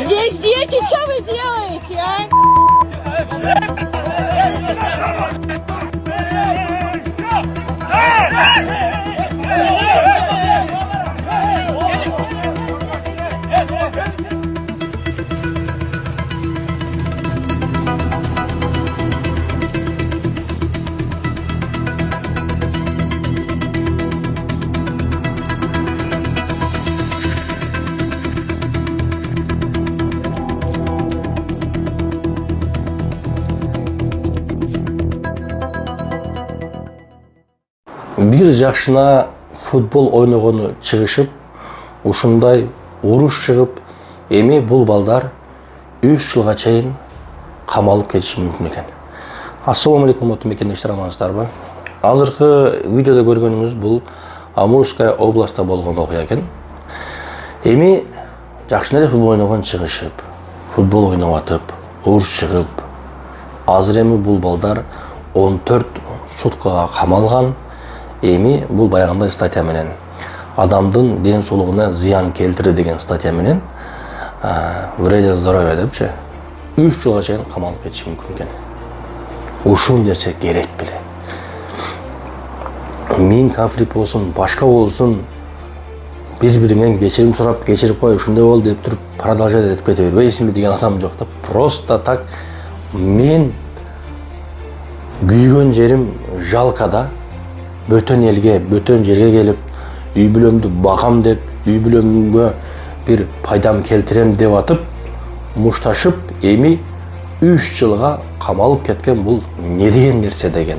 Здесь дети, что вы делаете, а? Bir жакшына футбол ойногону чыгышып, ушундай уруш чыгып, эми бул балдар 3 жылга чейин камалып кетиши мүмкүн экен. Ассаламу алейкум, мекендештер, амансыздарбы? Азыркы видеодо көргөнүңүз бул Амурская областта болгон окуя экен. Эми жакшына эле футбол ойногон чыгышып, футбол ойноп атып, уруш чыгып, азыр эми бул балдар 14 суткага камалган. Эми бул баягындай статья менен адамдын ден соолугуна зыян келтирди деген статья менен вреде здоровья депчи 3 жылга чейин камалып кетиши мүмкүн экен. Ушун нерсе керек беле. Мен конфликт болсун, башка болсун, биз биринен кечирим сурап, кечирип кой, ушундай болду деп туруп продолжать этип кете бербейсиңби деген адам жок да. Просто так мен күйгөн жерим жалкада, бөтөн элге, бөтөн жерге келип, үй бүлөмдү багам деп, үй бүлөмгө бир пайдам келтирем деп атып, мушташып, эми 3 жылга камалып кеткен бул не деген нерсе деген.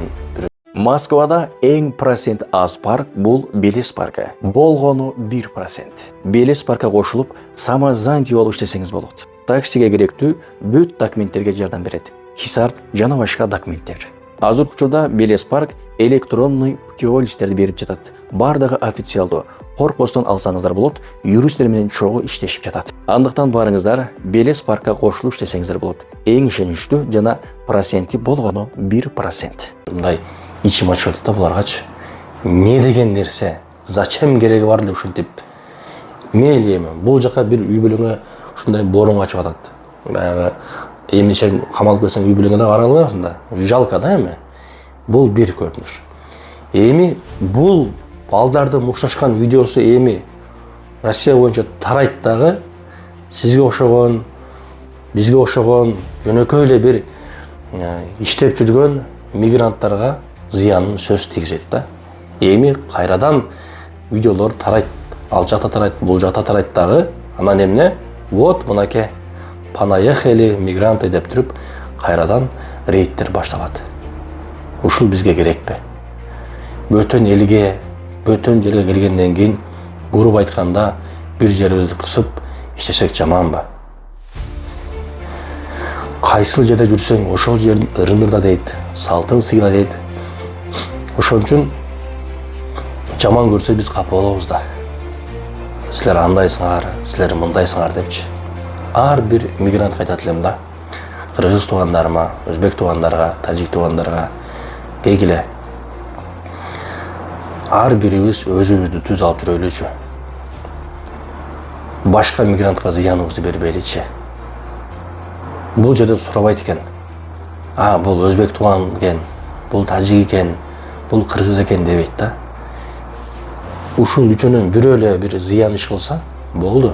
Москвада эң процент аз парк бул Белес паркы. Болгону 1%. Белес паркка кошулуп, самозанятый болуп иштесеңиз болот. Таксиге керектүү бүт документтерге жардам берет. Хисарт жана башка документтер. Азыркы учурда Белес парк электронный путеводительдерди берип жатат. Бардыгы официалдуу. Коркпостон алсаңыздар болот, юристтер менен чогуу иштешип жатат. Андыктан барыңыздар, Белес паркка кошулуп иштесеңиздер болот. Эң ишеничтүү жана проценти болгону 1%. Мындай ичим ачып атат да буларгачы. Не деген нерсе? Зачем кереги бар эле ушинтип? Мейли эми бул жака бир үй бүлөңө ушундай борун ачып атат. Баягы эми сен камалып кетсең үй бүлөңө да кара албайсың да. Жалко да эми. Бул бир көрүнүш. Эми бул балдарды мушташкан видеосу эми Россия боюнча тарайт дагы, сизге окшогон, бизге окшогон жөнөкөй эле бир иштеп жүргөн мигранттарга зыянын сөз тийгизет да. Эми кайрадан видеолор тарайт, ал жакта тарайт, бул жакта тарайт дагы. Анан эмне? Вот мынакей понаехали мигранты деп туруп кайрадан рейдтер башталат. Ушул бизге керекпи? Бөтөн элге, бөтөн жерге келгенден кийин грубо айтканда бир жерибизди кысып иштесек жаманбы? Кайсыл жерде жүрсөң, ошол жердин ырымдырда дейт, салтын сыйла дейт. Ошон үчүн жаман көрсө биз капа болобуз да. Силер андайсыңар, силер мындайсыңар депчи. Ар бир мигрант айтат элем да. Кыргыз туугандарыма, өзбек туугандарга, тажик туугандарга келгиле. Ар бирибиз өзүбүздү түз алып жүрөлүчү. Башка мигрантка зыяныбызды бербейличи. Бул жерде сурабайт экен. Бул өзбек тууган экен, бул тажик экен, бул кыргыз экен дебейт да. Ушул үчөөнөн бирөө эле бир зыян иш кылса, болду.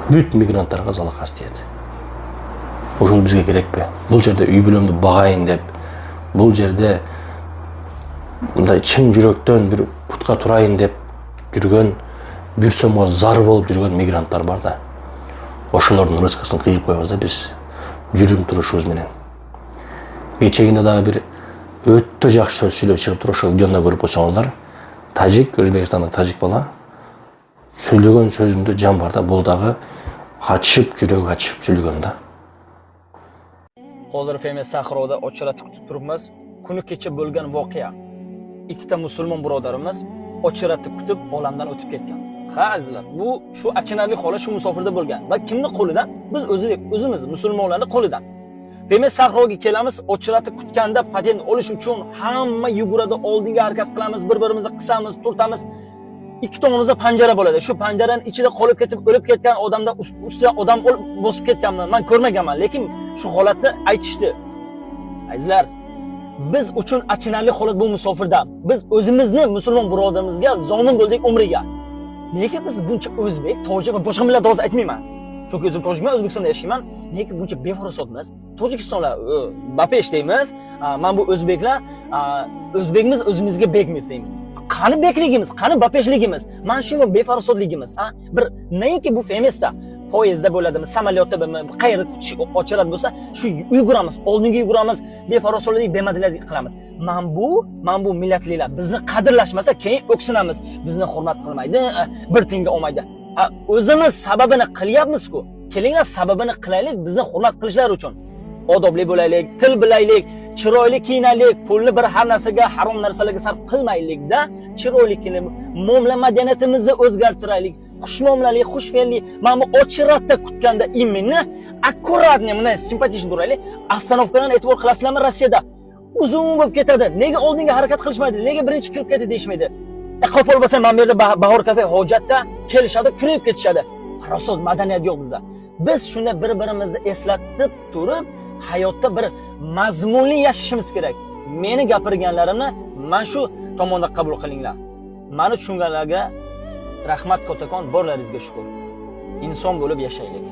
Бүт мигранттарга залакас тиет. Ушул бизге керекпи? Бул жерде үй бүлөмдү багайын деп, бул жерде мындай чын жүрөктөн бир путка турайын деп жүргөн, бир сомго зар болуп жүргөн мигранттар бар да. Ошолордун рызкысын кыйып коебуз да биз жүрүм турушубуз менен. Кечегинде дагы бир өтө жакшы сөз сүйлөп чыгып туруп, ошол видеону көрүп койсоңуздар, тажик, өзбекстандык тажик бала сүйлөгөн сөзүндө жан бар да, бул дагы ачып, жүрөк ачып сүйлөгөн да. Hozir Feme Sahroda ochiratib kutib turibmiz. Kuni kecha bo'lgan voqea. Ikkita musulmon birodarimiz ochiratib kutib olamdan o'tib ketgan. Ha azizlar, bu shu achinarli holat shu musofirda bo'lgan va kimni qo'lidan? Biz o'zimiz musulmonlarning qo'lidan. Demak, sahroga kelamiz, ochratib kutganda patent olish uchun hamma yuguradi, oldinga harakat qilamiz, bir-birimizni qisamiz, turtamiz. Ikki tomonimizda panjara bo'ladi. Shu panjaraning ichida qolib ketib, o'lib ketgan odamda ustidan odam bosib ketganman. Men ko'rmaganman, lekin shu holatni aytishdi. Azizlar, biz uchun achinarli holat bu musofirda. Biz o'zimizni musulmon birodarimizga zomin bo'ldik umriga. Nega biz buncha o'zbek, tojik va boshqa millat hozir aytmayman. Chunki o'zim tojikman, O'zbekistonda yashayman. Nega buncha befarosotmiz? Tojikistonlar bapesh deymiz. Men bu o'zbeklar o'zbekmiz, o'zimizga bekmiz deymiz. Qani bekligimiz, qani bapeshligimiz? Mana shu befarosotligimiz, bir neyki bu feministda poyezdda bo'ladimi, samolyotda qayerda kutish ochiladi bo'lsa, shu yuguramiz, oldinga yuguramiz, befarosotlik, bemadillik qilamiz. Men bu millatlilar bizni qadrlashmasa, keyin o'ksinamiz. Bizni hurmat qilmaydi, bir tinga olmaydi. O'zimiz sababini qilyapmiz-ku. Kelinglar sababini qilaylik, bizni hurmat qilishlari uchun. Odobli bo'laylik, til bilaylik, chiroyli kiyinaylik, pulni bir har narsaga, harom narsalarga sarf qilmaylikda, chiroyli kiyinib, muomala madaniyatimizni o'zgartiraylik. Xushmuomalalik, xushfe'llik. Mana bu ochratda kutganda iminni akkuratni mana simpatiyni duraylik. Astanovkadan e'tibor qilasizlarmi Rossiyada? Uzun bo'lib ketadi. Nega oldinga harakat qilishmaydi? Nega birinchi kirib ketdi deyishmaydi? Qo'pol bo'lsa, mana bu yerda Bahor kafe hojatda kelishadi, kirib ketishadi. Rasul madaniyat yo'q bizda. Biz shunda bir-birimizni eslatib turib, hayotda bir mazmunli yashashimiz kerak. Meni gapirganlarimni mana shu tomonda qabul qilinglar. Meni tushunganlarga rahmat, kattakon, borlaringizga shukr. Inson bo'lib yashaylik.